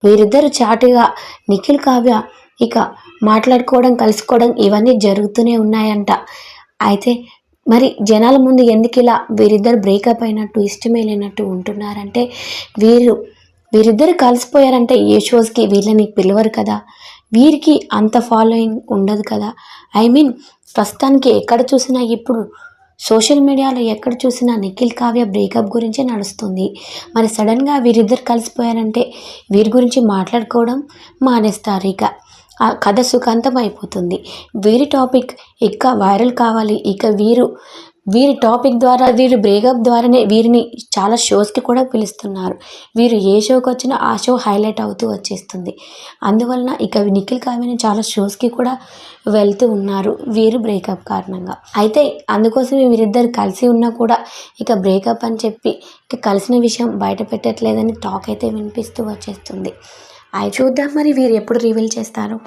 వీరిద్దరు చాటుగా నిఖిల్ కావ్య ఇక మాట్లాడుకోవడం కలుసుకోవడం ఇవన్నీ జరుగుతూనే ఉన్నాయంట. అయితే మరి జనాల ముందు ఎందుకు ఇలా వీరిద్దరు బ్రేకప్ అయినట్టు ఇష్టమే లేనట్టు ఉంటున్నారంటే వీరిద్దరు కలిసిపోయారంటే ఏ షోస్కి వీళ్ళని పిలవరు కదా, వీరికి అంత ఫాలోయింగ్ ఉండదు కదా. ఐ మీన్ ప్రస్తుతానికి ఎక్కడ చూసినా ఇప్పుడు సోషల్ మీడియాలో ఎక్కడ చూసినా నిఖిల్ కావ్య బ్రేకప్ గురించే నడుస్తుంది. మరి సడన్గా వీరిద్దరు కలిసిపోయారంటే వీరి గురించి మాట్లాడుకోవడం మానేస్తారు. ఇక ఆ కథ సుఖాంతం అయిపోతుంది. వీరి టాపిక్ ఇంకా వైరల్ కావాలి. ఇక వీరి టాపిక్ ద్వారా వీరి బ్రేకప్ ద్వారానే వీరిని చాలా షోస్కి కూడా పిలుస్తున్నారు. వీరు ఏ షోకి వచ్చినా ఆ షో హైలైట్ అవుతూ వచ్చేస్తుంది. అందువలన ఇక నిఖిల్ కావ్యని చాలా షోస్కి కూడా వెళ్తూ ఉన్నారు వీరు బ్రేకప్ కారణంగా. అయితే అందుకోసమే వీరిద్దరు కలిసి ఉన్నా కూడా ఇక బ్రేకప్ అని చెప్పి ఇక కలిసిన విషయం బయట పెట్టట్లేదని టాక్ అయితే వినిపిస్తూ వచ్చేస్తుంది. అవి చూద్దాం మరి వీరు ఎప్పుడు రివీల్ చేస్తారు.